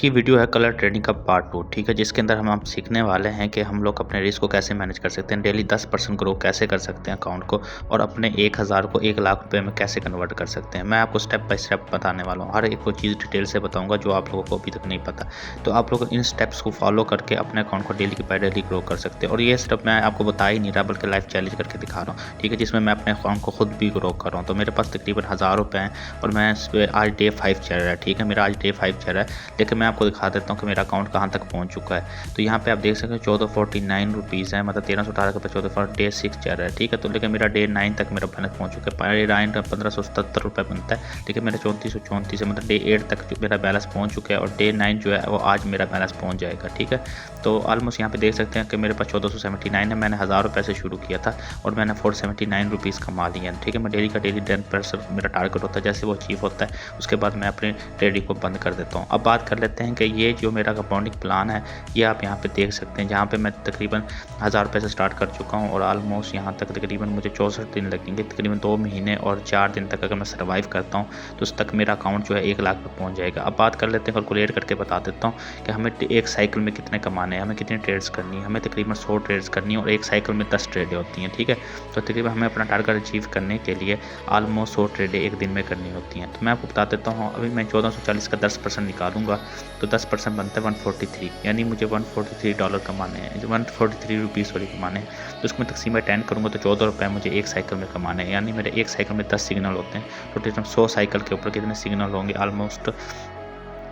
की वीडियो है colour trading का पार्ट 2। ठीक है, जिसके अंदर हम आप सीखने वाले हैं कि हम लोग अपने रिस्क को कैसे मैनेज कर सकते हैं, डेली 10% ग्रो कैसे कर सकते हैं अकाउंट को, और अपने 1000 को 1 लाख रुपए में कैसे कन्वर्ट कर सकते हैं। मैं आपको स्टेप बाय स्टेप बताने वाला हूँ, हर एक को चीज़ डिटेल से बताऊंगा जो आप लोगों को अभी तक नहीं पता। तो आप लोग इन स्टेप्स को फॉलो करके अपने अकाउंट को डेली बाय डेली ग्रो कर सकते हैं। और ये सिर्फ मैं आपको बता ही नहीं रहा बल्कि लाइफ चैलेंज करके दिखा रहा हूँ। ठीक है, जिसमें मैं अपने अकाउंट को खुद भी ग्रो कर रहा हूँ। तो मेरे पास तकरीबन 1000 रुपये हैं और मैं इस पर आज डे 5 चल रहा है। ठीक है, मेरा आज डे 5 चल रहा है, लेकिन मैं आपको दिखा देता हूँ कि मेरा अकाउंट कहाँ तक पहुँच चुका है। तो यहाँ पे आप देख सकते हैं 1449 रुपीज़ है, मतलब 1318 के 14 डे 6 चल रहा है। ठीक है, तो लेकिन मेरा डे 9 तक मेरा बैलेंस पहुँच चुका है। डे 9 1577 रुपये बनता है, ठीक है। मेरा 3434 है, मतलब डे 8 तक जो मेरा बैलेंस पहुँच चुका है, और डे 9 जो है वो आज मेरा बैलेंस पहुँच जाएगा। ठीक है, तो ऑलमोस्ट यहाँ पे देख सकते हैं कि मेरे पास 1479 है। मैंने 1000 रुपये से शुरू किया था और मैंने 479 रुपीज़ कमा लिए हैं। ठीक है, मैं डेली का डेली 10% मेरा टारगेट होता है, जैसे वो अचीव होता है उसके बाद मैं अपने ट्रेडिंग को बंद कर देता हूँ। अब बात कर लेते हैं कि ये जो मेरा कंपाउंडिंग प्लान है ये आप यहाँ पे देख सकते हैं, जहाँ पे मैं तकरीबन 1000 रुपये से स्टार्ट कर चुका हूँ और ऑलमोस्ट यहाँ तक तकरीबन मुझे 64 दिन लगेंगे। तकरीबन 2 महीने और 4 दिन तक अगर मैं सर्वाइव करता हूँ तो उस तक मेरा अकाउंट जो है 1 लाख पर पहुँच जाएगा। अब बात कर लेते हैं, कैलकुलेट करके बता देता हूँ कि हमें एक साइकिल में कितने कमाने हैं, हमें कितनी ट्रेड्स करनी है। हमें तकरीबन 100 ट्रेड्स करनी है और एक साइकिल में 10 ट्रेडें होती हैं। ठीक है, तो तकरीबन हमें अपना टारगेट अचीव करने के लिए ऑलमोस्ट 100 ट्रेडें एक दिन में करनी होती हैं। तो मैं आपको बता देता हूँ, अभी मैं 1440 का 10% निकालूंगा तो 10% बनता है 143, यानी मुझे $143 कमाने हैं, जो 143 रुपीज़ सॉरी कमाने हैं। तो उसमें तकसीम 10 करूँगा तो 14 रुपये मुझे एक साइकिल में कमाने हैं, यानी मेरे एक साइकिल में 10 सिग्नल होते हैं। तो टोटल 100 साइकिल के ऊपर कितने सिग्नल होंगे ऑलमोस्ट,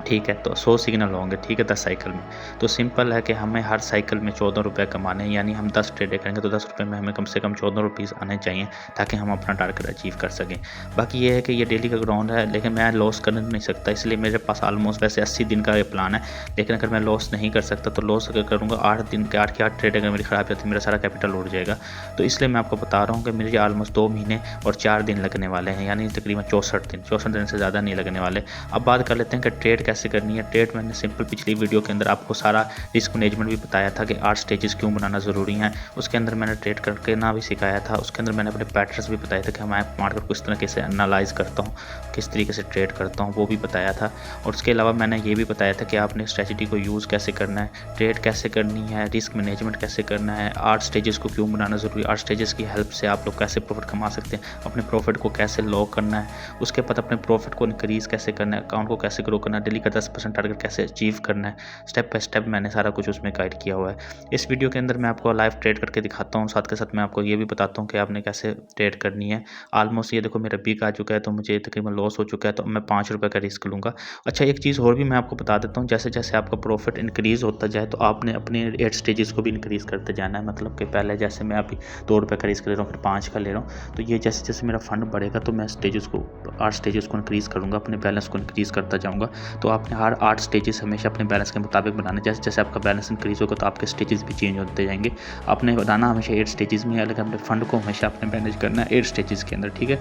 ठीक है, तो 100 सिग्नल होंगे। ठीक है, 10 साइकिल में। तो सिंपल है कि हमें हर साइकिल में 14 रुपये कमाने हैं, यानी हम 10 ट्रेडें करेंगे तो 10 रुपये में हमें कम से कम 14 रुपीज़ आने चाहिए ताकि हम अपना टारगेट अचीव कर सकें। बाकी ये है कि ये डेली का ग्राउंड है, लेकिन मैं लॉस कर नहीं सकता, इसलिए मेरे पास ऑलमोस्ट वैसे 80 दिन का ये प्लान है। लेकिन अगर मैं लॉस नहीं कर सकता तो लॉस अगर करूँगा 8 दिन के 8 की 8 ट्रेड अगर मेरी ख़राब जाती है मेरा सारा कैपिटल उड़ जाएगा। तो इसलिए मैं आपको बता रहा हूँ कि मेरे ऑलमोस्ट 2 महीने और 4 दिन लगने वाले हैं, यानी तकरीबन 64 दिन से ज़्यादा नहीं लगने वाले। अब बात कर लेते हैं कि ट्रेड कैसे करनी है। ट्रेड मैंने सिंपल पिछली वीडियो के अंदर आपको सारा रिस्क मैनेजमेंट भी बताया था कि 8 स्टेजेस क्यों बनाना ज़रूरी है। उसके अंदर मैंने ट्रेड करके ना भी सिखाया था, उसके अंदर मैंने अपने पैटर्न्स भी बताए थे कि मैं मार्केट को किस तरीके से एनालाइज करता हूँ, किस तरीके से ट्रेड करता हूँ, वो भी बताया था। और उसके अलावा मैंने ये भी बताया था कि आपने स्ट्रेटजी को यूज़ कैसे करना है, ट्रेड कैसे करनी है, रिस्क मैनेजमेंट कैसे करना है, 8 स्टेजेस को क्यों बनाना ज़रूरी है, 8 स्टेजेस की हेल्प से आप लोग कैसे प्रॉफिट कमा सकते हैं, अपने प्रॉफिट को कैसे लॉक करना है, उसके बाद अपने प्रॉफिट को इंक्रीज़ कैसे करना है, अकाउंट को कैसे ग्रो करना है, डेली का 10% टारगेट कैसे अचीव करना है। स्टेप बाय स्टेप मैंने सारा कुछ उसमें गाइड किया हुआ है। इस वीडियो के अंदर मैं आपको लाइव ट्रेड करके दिखाता हूँ, साथ के साथ मैं आपको ये भी बताता हूँ कि आपने कैसे ट्रेड करनी है। ऑलमोस्ट ये देखो मेरा बिक आ चुका है, तो मुझे तकरीबन लॉस हो चुका है, तो मैं 5 रुपये का रिस्क लूँगा। अच्छा, एक चीज़ और भी मैं आपको बता देता हूँ, जैसे जैसे आपका प्रॉफिट इंक्रीज़ होता जाए तो आपने अपने 8 स्टेजेस को भी इंक्रीज़ करते जाना है। मतलब कि पहले जैसे मैं अभी 2 रुपये का रिस्क ले रहा हूँ, फिर 5 का ले रहा हूँ, तो ये जैसे जैसे मेरा फंड बढ़ेगा तो मैं स्टेजेस को 8 स्टेजेस को इंक्रीज़ करूँगा, अपने बैलेंस को इंक्रीज़ करता जाऊँगा। तो आपने हर 8 स्टेजेस हमेशा अपने बैलेंस के मुताबिक बनाना। जैसे जैसे आपका बैलेंस इंक्रीज होगा तो आपके स्टेजेस भी चेंज होते जाएंगे। आपने बनाना हमेशा 8 स्टेजेस में है, लेकिन अपने फंड को हमेशा आपने मैनेज करना है 8 स्टेजेस के अंदर। ठीक है,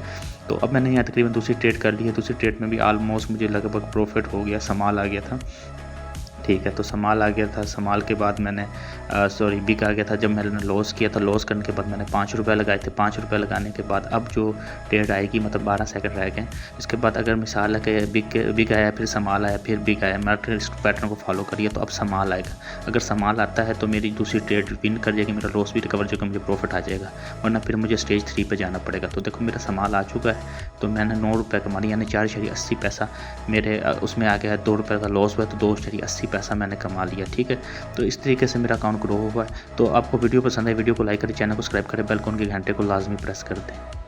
तो अब मैंने यहाँ तकरीबन दूसरी ट्रेड कर ली है। दूसरी ट्रेड में भी ऑलमोस्ट मुझे लगभग प्रॉफिट हो गया, संभाल आ गया था। ठीक है, तो संभाल आ गया था। संभाल के बाद मैंने बिक आ गया था। जब मैंने लॉस किया था, लॉस करने के बाद मैंने 5 रुपये लगाए थे। 5 रुपये लगाने के बाद अब जो ट्रेड आएगी, मतलब 12 सेकंड रह गए। इसके बाद अगर मिसाल है कि बिक आया, फिर संभाल आया, फिर बिक आया, मैंने इस पैटर्न को फॉलो करिए तो अब संभाल आएगा। अगर संभाल आता है तो मेरी दूसरी ट्रेड विन कर जाएगी, मेरा लॉस भी रिकवर जाएगा, मुझे प्रॉफिट आ जाएगा, वरना फिर मुझे स्टेज 3 पर जाना पड़ेगा। तो देखो मेरा संभाल आ चुका है, तो मैंने 9 रुपये कमा लिया, यानी 4.80 पैसा मेरे उसमें आ गया है। 2 रुपये का लॉस हुआ तो 2.80 पैसा मैंने कमा लिया। ठीक है, तो इस तरीके से मेरा अकाउंट ग्रो हुआ है। तो आपको वीडियो पसंद है, वीडियो को लाइक करें, चैनल को सब्सक्राइब करें, बेल आइकन के घंटे को लाजमी प्रेस कर दें।